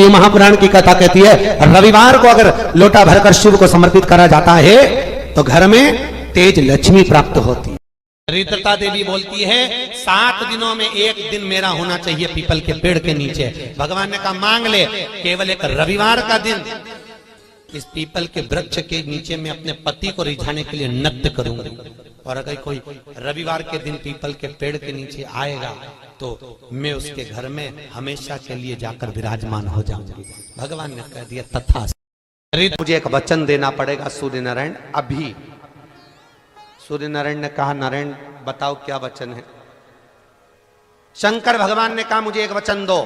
शिव महापुराण की कथा कहती है रविवार को अगर लोटा भरकर शिव को समर्पित करा जाता है तो घर में तेज लक्ष्मी प्राप्त होती है। रिद्रता देवी बोलती है 7 दिनों में एक दिन मेरा होना चाहिए पीपल के पेड़ के नीचे। भगवान ने कहा मांग ले, केवल एक रविवार का दिन इस पीपल के वृक्ष के नीचे मैं अपने पति को रिझाने के लिए नृत्य करूंगी, और अगर कोई रविवार के दिन पीपल के पेड़ के नीचे आएगा तो मैं उसके घर में हमेशा के लिए जाकर विराजमान हो जाऊंगी। भगवान ने कह दिया तथा। मुझे एक वचन देना पड़ेगा सूर्य नारायण। अभी सूर्य नारायण ने कहा नारायण बताओ क्या वचन है। शंकर भगवान ने कहा मुझे एक वचन दो,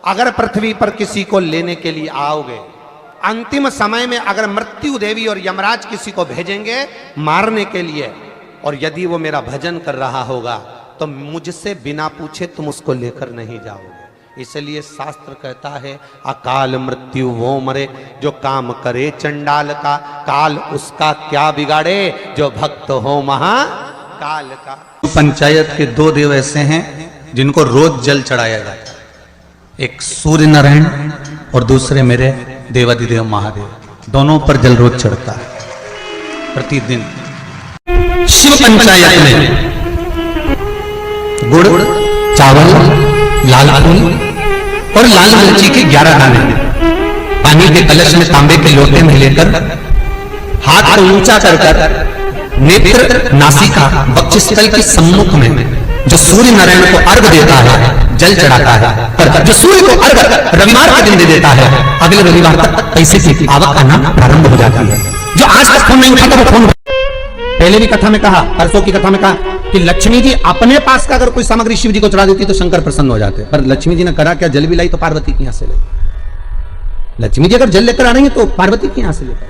अगर पृथ्वी पर किसी को लेने के लिए आओगे, अंतिम समय में अगर मृत्यु देवी और यमराज किसी को भेजेंगे मारने के लिए, और यदि वो मेरा भजन कर रहा होगा तो मुझसे बिना पूछे तुम उसको लेकर नहीं जाओगे। इसलिए शास्त्र कहता है अकाल मृत्यु वो मरे जो काम करे चंडाल का, काल उसका क्या बिगाड़े जो भक्त हो महाकाल का। पंचायत के 2 देव ऐसे हैं जिनको रोज जल चढ़ाया जाता है, एक सूर्य नारायण और दूसरे मेरे देवाधिदेव महादेव। दोनों पर जल रोज चढ़ता है प्रतिदिन। शिव पंचायत में गुड़, चावल, लाल फूल और लाल मिर्ची के 11 दाने पानी के कलश में तांबे के लोटे में लेकर हाथ को ऊंचा कर नेत्र, नासिका, वक्षस्थल के सम्मुख में जो सूर्य नारायण को अर्घ देता है जल चढ़ाता है, पर जो सूर्य को अर्घ रविवार के दिन दे देता है अगले रविवार तक पैसे की आवक आना प्रारंभ हो जाती है। जो आज तक फोन नहीं उठाता वो फोन। पहले भी कथा में कहा, परसों की कथा में कहा कि लक्ष्मी जी अपने पास का अगर कोई सामग्री शिव जी को चढ़ा देती तो शंकर प्रसन्न हो जाते, पर लक्ष्मी जी ने करा क्या, जल भी लाई तो पार्वती की यहां से लाई। लक्ष्मी जी अगर जल लेकर आ रही है तो पार्वती की यहां से लेकर।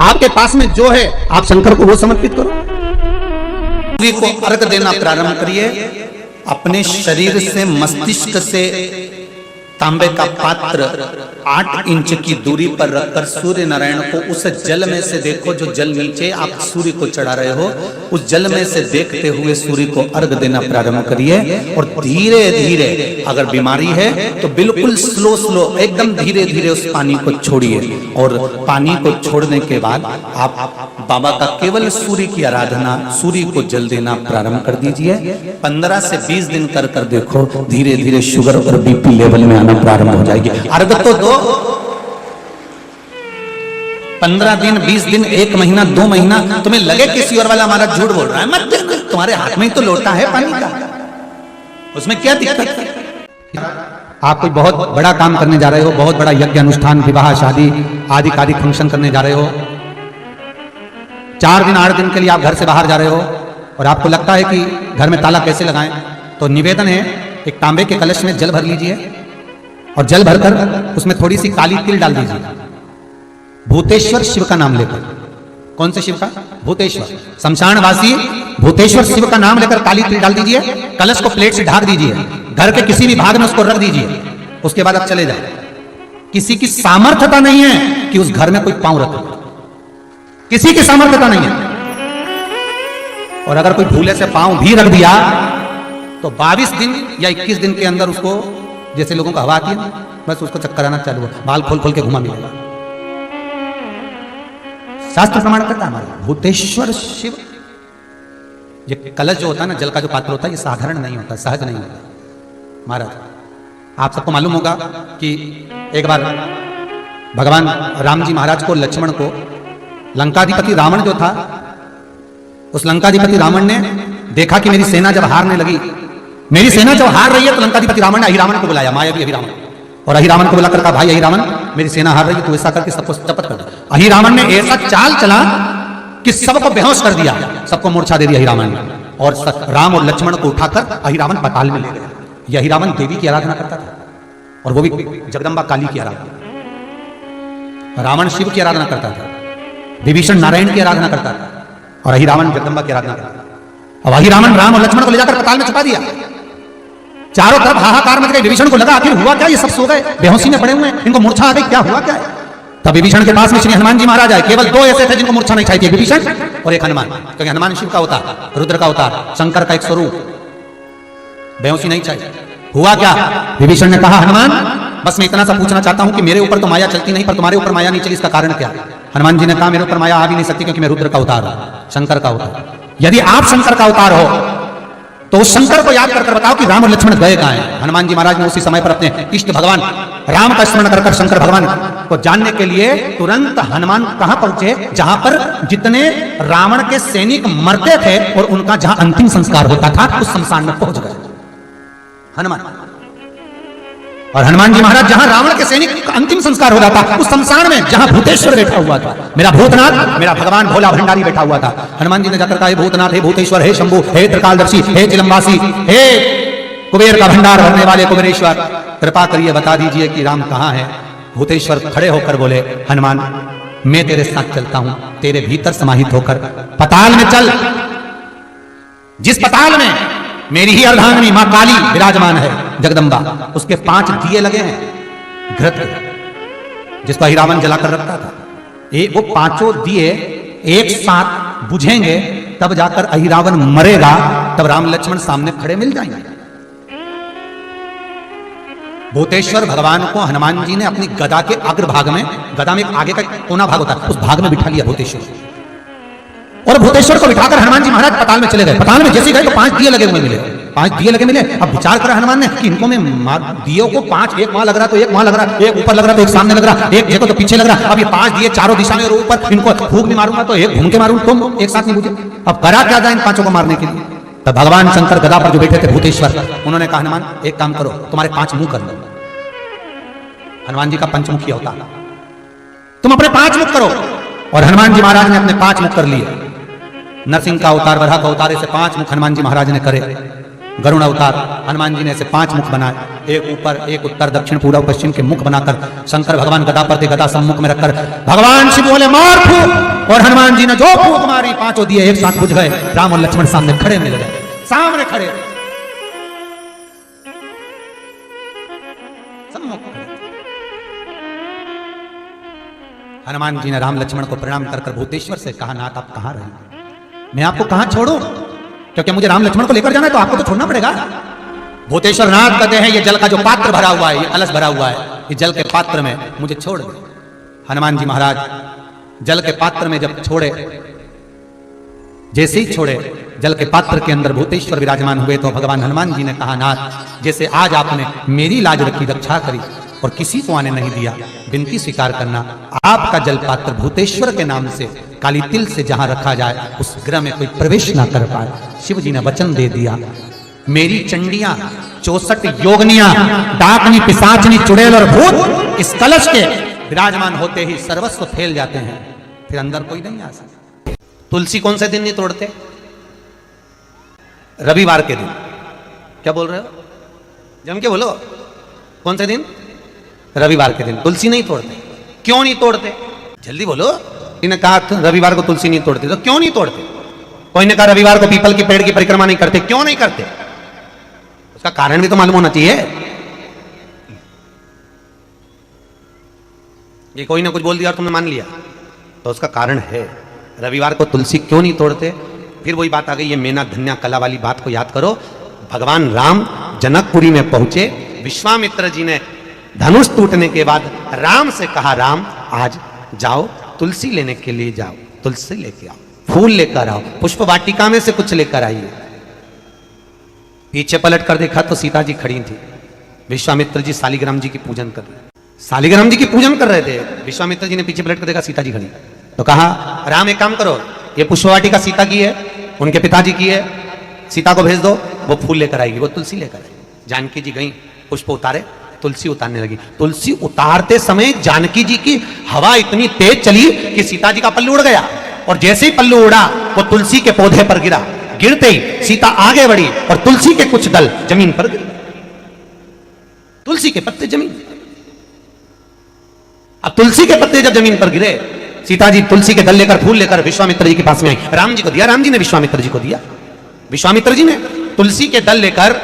आपके पास में जो है आप शंकर को वो समर्पित करो। सूर्य को अर्घ देना प्रारंभ करिए। अपने शरीर से मस्तिष्क से तांबे का पात्र 8 इंच की दूरी पर रखकर सूर्य नारायण को उस जल में से देखो जो जल नीचे आप सूर्य को चढ़ा रहे हो, उस जल में से देखते हुए सूर्य को अर्घ देना प्रारंभ करिए। और धीरे धीरे अगर बीमारी है तो बिल्कुल स्लो एकदम धीरे धीरे उस पानी को छोड़िए, और पानी को छोड़ने के बाद आप बाबा का केवल सूर्य की आराधना, सूर्य को जल देना प्रारंभ कर दीजिए। 15 से 20 दिन कर कर देखो, धीरे धीरे शुगर और बीपी लेवल में प्रारंभ हो जाएगी। अर्घ तो दो, 15 दिन, 20 दिन, 1 महीना, 2 महीना, तुम्हें लगे किसी और वाला हमारा झूठ बोल रहा है, मत देना, तुम्हारे हाथ में ही तो लोटा है पानी का, उसमें क्या दिक्कत है। आप कोई बहुत बड़ा काम करने जा रहे हो, बहुत बड़ा यज्ञ अनुष्ठान, विवाह, शादी आदि कार्य फंक्शन करने जा रहे हो, 4 दिन 8 दिन के लिए आप घर से बाहर जा रहे हो और आपको लगता है कि घर में ताला कैसे लगाएं, तो निवेदन है एक तांबे के कलश में जल भर लीजिए और जल भरकर उसमें थोड़ी सी काली तिल डाल दीजिए, भूतेश्वर शिव का नाम लेकर। कौन से शिव का? भूतेश्वर। शमशानवासी भूतेश्वर शिव का नाम लेकर काली तिल डाल दीजिए, कलश को प्लेट से ढक दीजिए, घर के किसी भी भाग में उसको रख दीजिए। उसके बाद आप चले जाए। किसी की सामर्थ्यता नहीं है कि उस घर में कोई पांव रखे, किसी की सामर्थ्यता नहीं है। और अगर कोई भूले से पांव भी रख दिया तो 22 दिन या 21 दिन के अंदर उसको, जैसे लोगों को हवा आती है बस उसको चक्कर आना चालू हो, बाल खोल खोल के घुमा मिलेगा। शास्त्र प्रमाण करता है हमारा भूतेश्वर शिव। ये कलश जो होता है ना, जल का जो पात्र होता है, ये साधारण नहीं होता, सहज नहीं होता। महाराज आप सबको मालूम होगा कि एक बार भगवान राम जी महाराज को, लक्ष्मण को, लंकाधिपति रावण जो था, उस लंकाधिपति रावण ने देखा कि मेरी सेना जब हारने लगी, मेरी सेना जब हार रही है, तो लंकाधिपति रावण ने अहिरावण को बुलाया, मायावी अहिरावण, और अहिरावण को बुलाकर कहा भाई अहिरावण मेरी सेना हार रही है, तो ऐसा करके सबको शपथ कर दिया। अहिरावण ने ऐसा चाल चला कि सबको बेहोश कर दिया, सबको मूर्छा दे दिया अहिरावण ने, और राम और लक्ष्मण को उठाकर अहिरावण पाताल में ले गया। यह अहिरावण देवी की आराधना करता था, और वो भी जगदम्बा काली की आराधना। रावण शिव की आराधना करता था, विभीषण नारायण की आराधना करता था, और अहिरावण जगदम्बा की आराधना करता था। अब अहिरावण राम और लक्ष्मण को ले जाकर पाताल में छुपा दिया। चारों तरफ हाहाकार मच गई। विभीषण को लगा आखिर हुआ क्या, ये सब सो गए, बेहोशी में पड़े हुए हैं, इनको मूर्छा आ गई, क्या हुआ क्या है। तब विभीषण के पास में श्री हनुमान जी महाराज आए। केवल 2 ऐसे थे जिनको मूर्छा नहीं चाहिए, विभीषण और एक हनुमान, क्योंकि हनुमान शिव का अवतार, रुद्र का अवतार, शंकर का एक स्वरूप, बेहोशी नहीं चाहिए। हुआ क्या, विभीषण ने कहा हनुमान बस मैं इतना सा पूछना चाहता हूं कि मेरे ऊपर तो माया चलती नहीं, पर तुम्हारे ऊपर माया नहीं चली, इसका कारण क्या? हनुमान जी ने कहा मेरे ऊपर माया आ भी नहीं सकती, क्योंकि मैं रुद्र का अवतार हूं, शंकर का अवतार। यदि आप शंकर का अवतार हो तो उस शंकर को याद कर बताओ कि राम और लक्ष्मण गए कहां हैं। हनुमान जी महाराज ने उसी समय पर अपने इष्ट भगवान राम का स्मरण कर शंकर भगवान को जानने के लिए तुरंत हनुमान कहां पहुंचे? जहां पर जितने रावण के सैनिक मरते थे और उनका जहां अंतिम संस्कार होता था, उस शमशान में पहुंच गए हनुमान। और हनुमान जी महाराज जहां रावण के सैनिक का अंतिम संस्कार हो रहा था, उस शमशान में जहां भूतेश्वर बैठा हुआ था, मेरा भूतनाथ, मेरा भगवान भोला भंडारी बैठा हुआ था। हनुमान जी ने जाकर कहा, हे भूतनाथ, हे भूतेश्वर, हे शंभु, हे त्रिकालदर्शी, हे चिलम्बासी, हे कुबेर का भंडार भरने वाले कुबेरेश्वर, कृपा करिए बता दीजिए कि राम कहां है। भूतेश्वर खड़े होकर बोले, हनुमान मैं तेरे साथ चलता हूं, तेरे भीतर समाहित होकर पताल में चल। जिस पताल में मेरी ही अर्धांगिनी मां काली विराजमान है, जगदम्बा, उसके 5 दिए लगे हैं घृत, जिसको हिरावन जलाकर रखता था। वो 5 दिए एक साथ बुझेंगे, तब जाकर अहिरावण मरेगा, तब राम लक्ष्मण सामने खड़े मिल जाएंगे। भूतेश्वर भगवान को हनुमान जी ने अपनी गदा के अग्रभाग में, गदा में आगे का कोना भाग होता है, उस भाग में बिठा लिया भूतेश्वर। और भूतेश्वर को बिठाकर हनुमान जी महाराज पताल में चले गए। पताल में जैसे गए तो 5 दिए लगे हुए मिले, 5 दिए लगे मिले। अब विचार करा हनुमान ने कि इनको में दियों को 5, एक वहां लग रहा तो एक वहां लग रहा, एक ऊपर लग रहा तो एक सामने लग रहा, एक देखो तो पीछे लग रहा। अब ये 5 दिए चारों दिशा में और ऊपर, इनको फूंक भी मारूंगा तो एक घूम के मारूं, तुम एक साथ नहीं बुझे। अब करा क्या जाए इन 5 को मारने के लिए? तब भगवान शंकर गदा पर जो बैठे थे भूतेश्वर, उन्होंने कहा, हनुमान एक काम करो, तुम्हारे 5 मुंह कर लो। हनुमान जी का पंचमुखी होता, तुम अपने 5 मुख करो। और हनुमान जी महाराज ने अपने 5 मुख कर लिए। नरसिंह का अवतार, वराह का अवतार, ऐसे 5 मुख हनुमान जी महाराज ने करे। गरुण अवतार, हनुमान जी ने ऐसे 5 मुख बनाए, एक ऊपर, एक उत्तर, दक्षिण, पूर्व, पश्चिम के मुख बनाकर शंकर भगवान गदा पर थे, गदा सम्मुख में रखकर भगवान शिव बोले मार फूंक, और हनुमान जी ने जो फूंक मारी 5 दिए एक साथ बुझ गए। राम और लक्ष्मण सामने खड़े मिल गए, सामने खड़े, सम्मुख खड़े। हनुमान जी ने राम लक्ष्मण को प्रणाम कर भूतेश्वर से कहा, नाथ आप कहां रहे? मैं आपको कहां छोड़ूं? क्योंकि मुझे राम लक्ष्मण को लेकर जाना है, तो आपको तो छोड़ना पड़ेगा। भूतेश्वर नाथ कहते हैं, ये जल का जो पात्र भरा हुआ है, ये कलश भरा हुआ है, ये जल के पात्र में मुझे छोड़ दे। हनुमान जी महाराज जल के पात्र में जब छोड़े, जैसे ही छोड़े, जल के पात्र के अंदर भूतेश्वर विराजमान हुए, तो भगवान हनुमान जी ने कहा, नाथ जैसे आज आपने मेरी लाज रखी, रक्षा करी और किसी को आने नहीं दिया, विनती स्वीकार करना, आपका जल पात्र भूतेश्वर के नाम से काली तिल से जहां रखा जाए, उस ग्रह में कोई प्रवेश ना कर पाए। शिव जी ने वचन दे दिया, मेरी चंडियां 64 योगनियां, डाकनी, पिशाचनी, चुड़ैल और भूत इस कलश के विराजमान होते ही सर्वस्व फैल जाते हैं, फिर अंदर कोई नहीं आ सकता। तुलसी कौन से दिन नहीं तोड़ते? रविवार के दिन। क्या बोल रहे हो? जम के बोलो, कौन से दिन? रविवार के दिन तुलसी नहीं तोड़ते। क्यों नहीं तोड़ते? जल्दी बोलो। इन्हें कहा रविवार को तुलसी नहीं तोड़ते, तो क्यों नहीं तोड़ते? कोई ने कहा रविवार को पीपल के पेड़ की परिक्रमा नहीं करते, क्यों नहीं करते? उसका कारण भी तो मालूम होना चाहिए। ये कोई ना कुछ बोल दिया और तुमने मान लिया, तो उसका कारण है। रविवार को तुलसी क्यों नहीं तोड़ते? फिर वही बात आ गई, ये मेना धन्या कला वाली बात को याद करो। भगवान राम जनकपुरी में पहुंचे, विश्वामित्र जी ने धनुष टूटने के बाद राम से कहा, राम आज जाओ तुलसी लेने के लिए जाओ, तुलसी लेके आओ, फूल लेकर आओ, पुष्प वाटिका में से कुछ लेकर आइए। पीछे पलट कर देखा तो सीता जी खड़ी थी। विश्वामित्र जी शालिग्राम जी की पूजन कर रहे, शालिग्राम जी की पूजन कर रहे थे। विश्वामित्र जी ने पीछे पलट कर देखा सीता जी खड़ी, तो कहा राम एक काम करो, ये पुष्प वाटिका सीता की है, उनके पिताजी की है, सीता को भेज दो, वो फूल लेकर आएगी, वो तुलसी लेकर आएगी। जानकी जी गई, पुष्प उतारे, तुलसी उतारने लगी। तुलसी उतारते समय जानकी जी की हवा इतनी तेज चली कि सीता जी का पल्लू उड़ गया, और जैसे ही पल्लू उड़ा वो तुलसी के पौधे पर गिरा। गिरते ही सीता आगे बढ़ी और तुलसी के कुछ दल जमीन पर गिरे, तुलसी के पत्ते जमीन। अब तुलसी के पत्ते जब जमीन पर गिरे, सीता जी तुलसी के दल लेकर, फूल लेकर विश्वामित्र जी के पास में आई, राम जी को दिया, राम जी ने विश्वामित्र जी को दिया। विश्वामित्र जी ने तुलसी के दल लेकर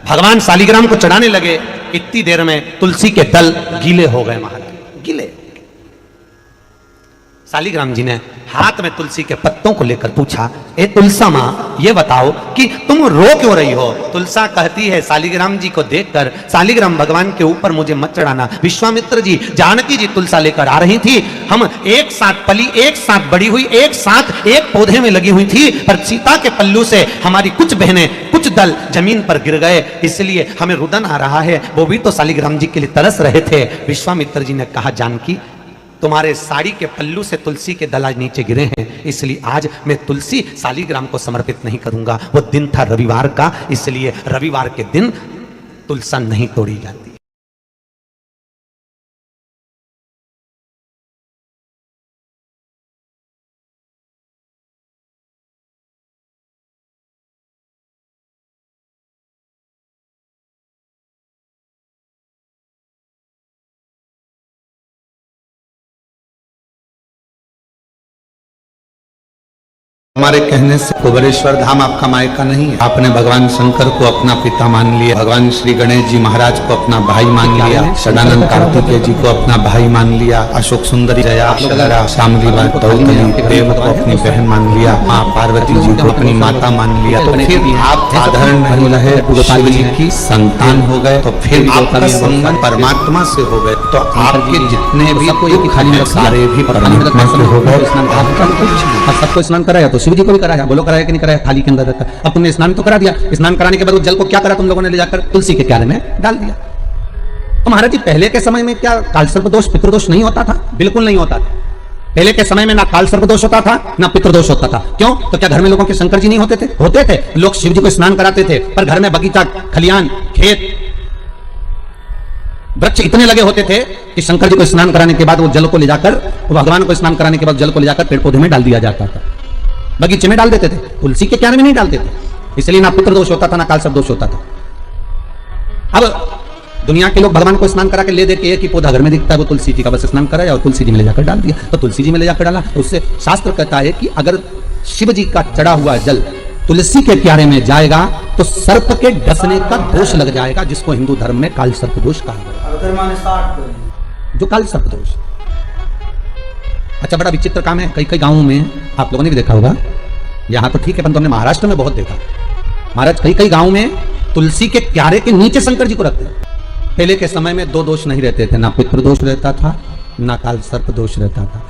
भगवान शालिग्राम को चढ़ाने लगे। इतनी देर में तुलसी के दल गीले हो गए, महाराज गीले। शालिग्राम जी ने हाथ में तुलसी के पत्ते पत्तों को लेकर पूछा, ए तुलसा माँ ये बताओ कि तुम रो क्यों रही हो? तुलसा कहती है शालिग्राम जी को देखकर, शालिग्राम भगवान के ऊपर मुझे मत चढ़ाना। विश्वामित्र जी, जानकी जी तुलसा लेकर आ रही थी, हम एक साथ पली, एक साथ बड़ी हुई, एक साथ एक पौधे में लगी हुई थी, पर सीता के पल्लू से हमारी कुछ बहनें, कुछ दल जमीन पर गिर गए, इसलिए हमें रुदन आ रहा है। वो भी तो शालिग्राम जी के लिए तरस रहे थे। विश्वामित्र जी ने कहा, जानकी तुम्हारे साड़ी के पल्लू से तुलसी के दल आज नीचे गिरे हैं, इसलिए आज मैं तुलसी शालिग्राम को समर्पित नहीं करूंगा। वो दिन था रविवार का, इसलिए रविवार के दिन तुलसा नहीं तोड़ी जाती। हमारे कहने से कुबेरेश्वर धाम आपका मायका नहीं है। आपने भगवान शंकर को अपना पिता मान लिया, भगवान श्री गणेश जी महाराज को अपना भाई मान लिया, सदानंद कार्तिकेय जी को अपना भाई मान लिया, अशोक सुंदरी, जया, शलरा, शामली, देव को अपनी बहन मान लिया, माँ पार्वती जी को अपनी माता मान लिया। तो फिर आप साधारण नहीं रहे, शिव जी की संतान हो गए, तो फिर आपका संबंध परमात्मा से हो गए, तो आपके जितने भी सारे भी परमात्मा से हो गए। सबको स्नान कराया तो शिव जी को भी कराया, बोलो कराया कि नहीं कराया? थाली के अंदर रखा। अब तुमने स्नान तो करा दिया, स्नान कराने के बाद उस जल को क्या करा तुम लोगों ने? ले जाकर तुलसी के क्यारे में डाल दिया। तो महाराज जी, पहले के समय में क्या कालसर्प दोष, पितृदोष नहीं होता था? बिल्कुल नहीं होता था। पहले के समय में ना कालसर्प दोष होता था, ना पितृदोष होता था। क्यों? तो क्या घर में लोगों के शंकर जी नहीं होते थे? होते थे। लोग शिव जी को स्नान कराते थे, पर घर में बगीचा, खलियान, खेत, वृक्ष इतने लगे होते थे कि शंकर जी को स्नान कराने के बाद वो जल को ले जाकर, भगवान को स्नान कराने के बाद जल को ले जाकर पेड़ पौधे में डाल दिया जाता था, बगीचे में डाल देते थे। तुलसी के क्यारे में नहीं डालते थे, इसलिए ना पितृ दोष होता था, ना कालसर्प दोष होता था। अब दुनिया के लोग भगवान को स्नान करा के ले दे के एक ही पौधा घर में दिखता है, वो तुलसी जी का, बस स्नान कराया और तुलसी जी में ले जाकर डाल दिया। तो तुलसी जी में ले जाकर डाला, तो उससे शास्त्र कहता है कि अगर शिव जी का चढ़ा हुआ जल तुलसी के क्यारे में जाएगा तो सर्प के डसने का दोष लग जाएगा, जिसको हिंदू धर्म में काल सर्प दोष कहा गया, जो काल सर्प दोष। अच्छा, बड़ा विचित्र काम है। कई कई गांवों में आप लोगों ने भी देखा होगा, यहां तो ठीक है, परंतु हमने महाराष्ट्र में बहुत देखा। महाराज, कई कई गांवों में तुलसी के क्यारे के नीचे शंकर जी को रखते हैं। पहले के समय में दो दोष नहीं रहते थे, ना पितृ दोष रहता था, ना काल सर्प दोष रहता था।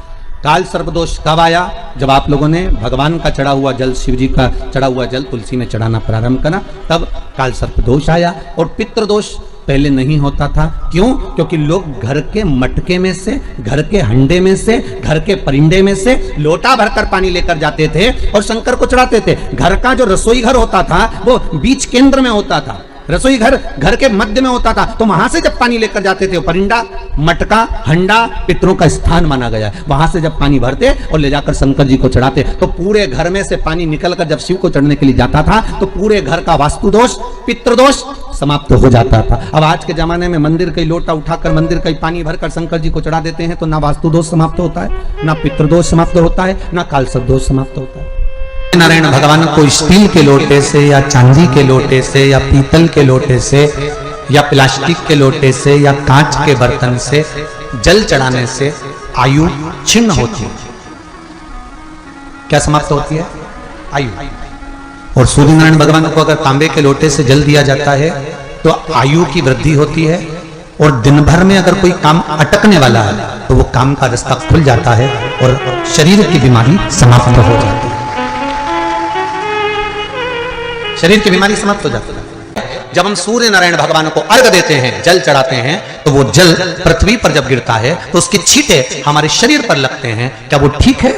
काल सर्प दोष कब आया? जब आप लोगों ने भगवान का चढ़ा हुआ जल, शिव जी का चढ़ा हुआ जल तुलसी में चढ़ाना प्रारंभ करा, तब काल सर्प दोष आया। और पितृ दोष पहले नहीं होता था। क्यों? क्योंकि लोग घर के मटके में से, घर के हंडे में से, घर के परिंदे में से लोटा भरकर पानी लेकर जाते थे और शंकर को चढ़ाते थे। घर का जो रसोई घर होता था वो बीच केंद्र में होता था, रसोई घर घर के मध्य में होता था। तो वहां से जब पानी लेकर जाते थे, परिंदा, मटका, हंडा पितरों का स्थान माना गया। वहां से जब पानी भरते और ले जाकर शंकर जी को चढ़ाते, तो पूरे घर में से पानी निकलकर जब शिव को चढ़ने के लिए जाता था, तो पूरे घर का वास्तु दोष, पितृदोष समाप्त हो जाता था। अब आज के जमाने में मंदिर का लोटा उठाकर, मंदिर का पानी भरकर शंकर जी को चढ़ा देते हैं, तो ना वास्तु दोष समाप्त होता है, ना पितृदोष समाप्त होता है, ना कालसर्प दोष समाप्त होता है। नारायण भगवान को स्टील के लोटे से या चांदी के लोटे से या पीतल के लोटे से या प्लास्टिक के लोटे से या कांच के बर्तन से जल चढ़ाने से आयु छिन्न होती है। क्या समाप्त होती है? आयु। और सूर्य नारायण भगवान को अगर तांबे के लोटे से जल दिया जाता है तो आयु की वृद्धि होती है। और दिन भर में अगर कोई काम अटकने वाला है तो वो काम का रास्ता खुल जाता है और शरीर की बीमारी समाप्त हो जाती है। शरीर की बीमारी समाप्त हो जाती है। जब हम सूर्य नारायण भगवान को अर्घ देते हैं, जल चढ़ाते हैं, तो वो जल पृथ्वी पर जब गिरता है तो उसके छींटे हमारे शरीर पर लगते हैं। क्या वो ठीक है?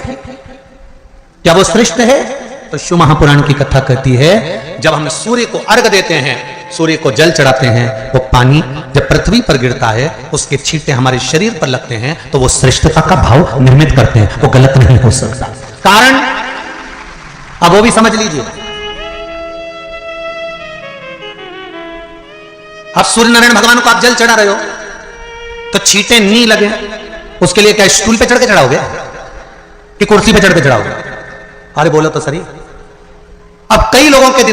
क्या वो श्रेष्ठ है? तो शिव महापुराण की कथा कहती है, जब हम सूर्य को अर्घ देते हैं, सूर्य को जल चढ़ाते हैं, वो पानी जब पृथ्वी पर गिरता है, उसके छींटे हमारे शरीर पर लगते हैं, तो वो श्रेष्ठता का भाव निर्मित करते हैं। वो गलत नहीं हो सकता। कारण अब वो भी समझ लीजिए। अब सूर्य नारायण भगवान को आप जल चढ़ा रहे हो तो छींटे नहीं लगे, उसके लिए क्या स्टूल पे चढ़ के चढ़ाओगे कि कुर्सी पे चढ़ के चढ़ाओगे? अरे बोलो तो सही। अब कई लोगों के दिन